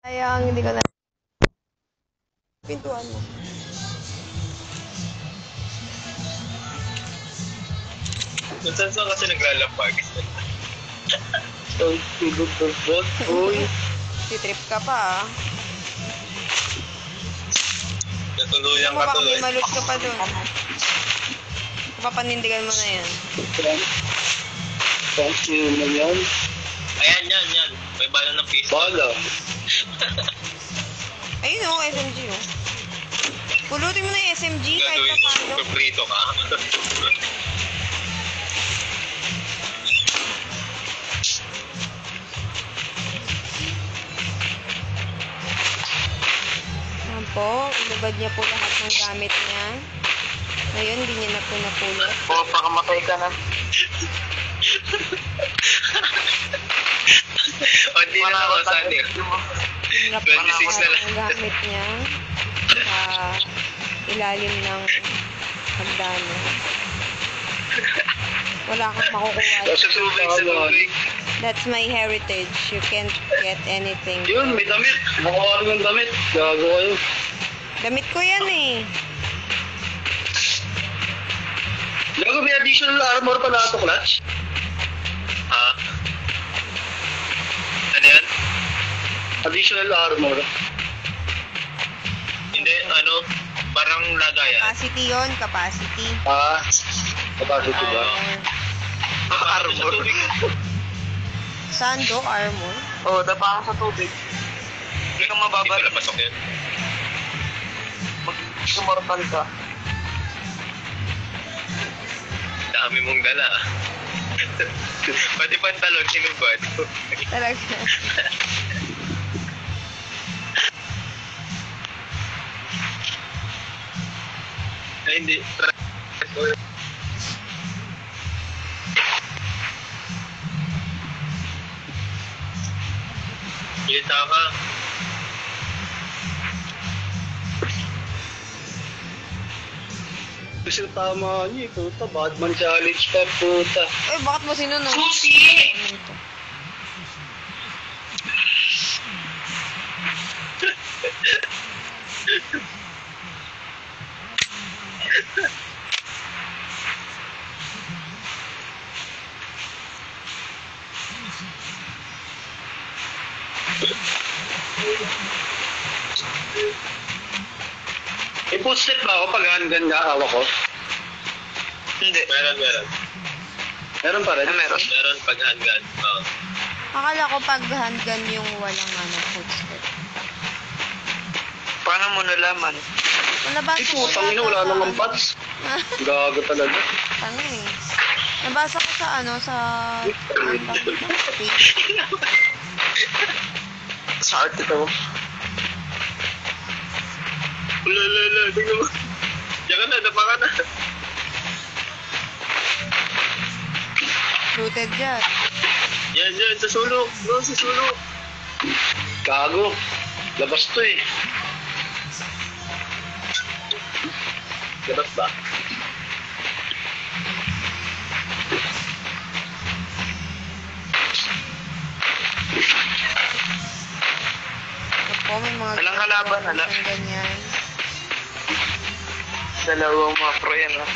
Sayang, hindi ko na pintuan mo. Minsan saan kasi naglalapag? Tulog-tulog, uy. Titrip ka pa, ah. Natuluyan Alam mo, ka baka tuloy. may malus ka pa dun. Papanindigan mo na yan. Thank you mo yan. Ayan, yan. May bala ng piso. Bala. Ayun o, SMG o. Pulutin mo na yung SMG kahit Gagawin pa paano. mo, paprito ka. Yan po, ilubad niya po lahat ng gamit niya. Ngayon, hindi niya na po napulot. O, pakamatay ka na. O, di na lang ako, Sunny. Tinrap 26 na na lang. ang gamit niya sa ilalim ng hagdanan. Wala kang makukuha. Sa tubig. That's my heritage. You can't get anything. Yun, may damit. Nakuha rin yung damit. Gago kayo. Damit ko yan eh. Gago, may additional armor pa na ito, Clutch. Ha? Ano yan? Additional armor. Hindi, parang lagayan. Capacity yun, capacity. Capacity ba? Armor. Sa tubig. Sando, armor. Oo, dapa ka sa tubig. Hindi ka Hindi mababal. pala pasok yan. Mag-sumortal ka. Dami mong dala. Pati pantalon, sinubad. Talaga. Ay, hindi. Kita ka. Kasi tama niya, puta. Batman challenge pa, puta. Uy, bakit mo sinunod? Susi! May footstep ba ako pag handgun na hawak ko? Hindi. Meron. Meron pa rin? Meron pag handgun. Oo. Akala ko pag handgun yung walang footstep. Paano mo nalaman? Nabasa Ay, ko putang ina, wala sa- namang pads. Gago talaga. Ano eh. Nabasa ko sa sa... Sa article. Lala, tingnan mo. Diyan ka na, dapa ka na. Rooted dyan. Yan, sa sulok. No, sa sulok. Gago. Labas to eh. Labas ba? Ako, may mga... Walang kalaban, hala. Ang ganyan. Dalawang mga pro yan ha.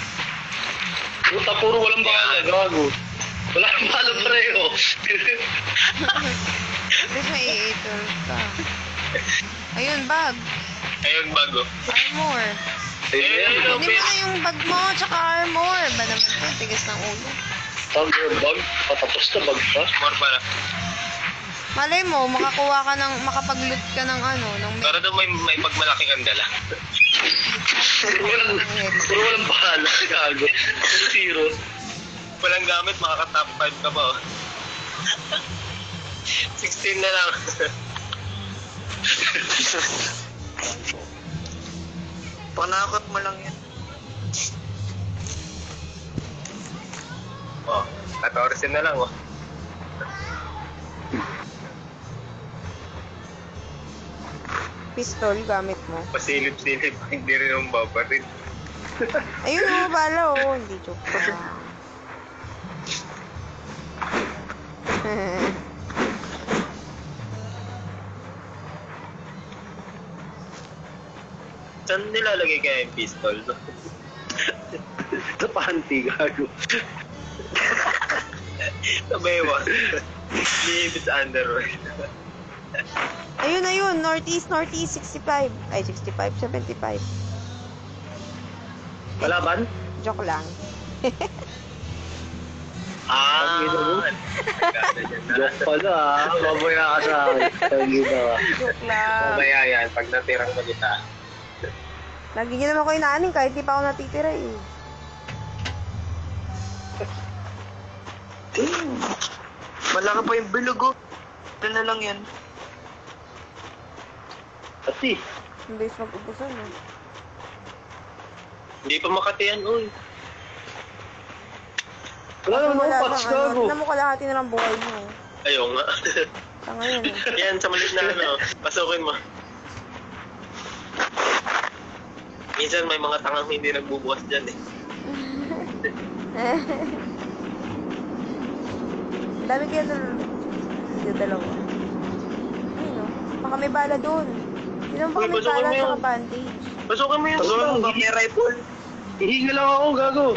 Puta, puro walang bala. Gago. Walang bala pareho. At least may i-8 ka. Ayun, bag. Ayun, bago. Armor. Ayun. Hindi mo na yung bag mo, tsaka armor. Ba naman ito? Tigas ng ulo. Thunder bug. Patapos na bug pa. More pala. Malay mo, makakuha ka ng, makapag-loot ka ng ng Pero daw may pagmalaki kang dala. Puro walang bala. Gago. Puro zero. Walang gamit, makaka-top 5 ka pa, oh. 16 na lang. Panakot mo lang yan. Oh, 14 na lang, oh. pistol gamit mo. Pasilip-silip, hindi rin ang babarin. Ayun mo, bala hindi joke pa. Saan nilalagay kaya yung pistol? Sa panty, gago. Sabayaw. Liibit sa underwear. Ayun, northeast, 65. Ay, 65, 75. Palaban? Joke lang. Joke pala ah. Babaya ka sa akin. Tangina ka. Joke lang. Mamaya yan, pag natirang mo kita. Lagi niyo naman ako inaanin kahit di pa ako natitira eh. Malaki pa yung bilog oh. Ito na lang yan. Ati. Ang bilis mag-ubusan eh. Hindi pa Makati yan, uy. Wala naman Wala ako patch, kang gago. Tignan mo kalahati na lang buhay mo. Ayaw nga. Sa ngayon eh. Yan, sa maliit na ano, pasukin mo. Minsan may mga tangang hindi nagbubukas dyan eh. Dami kaya dalawa. Ayun o. Baka may bala doon. Hindi naman baka Uy, may pasukin bala mo sa yun. bandage. Pasukin mo yung Pasukin mo, baka may rifle. Ihinga lang ako, gago.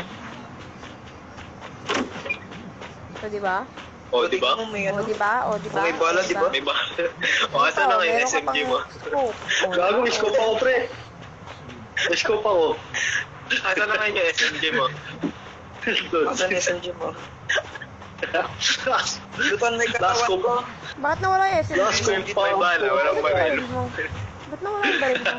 So, di ba? O, di ba? O, di ba? O, di ba? May bala, di ba? May bala. O, asa na ngayon SMG mo? Gago, scope ako, pre. Scope ako. Asa na ngayon yung SMG mo? Asan yung SMG mo? Lupan may Last katawan ko. Bakit nawala yung SMG Last mo? scope pa. May bala, walang baril. Ba't nawala yung baril mo?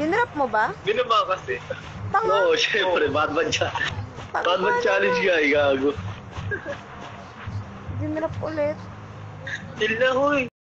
Dinrap mo ba? Binaba kasi. Tanga! Oo, syempre, Batman challenge. Tanga Batman ka challenge naman. guy, gago. Dinrap ulit. Chill na, huy.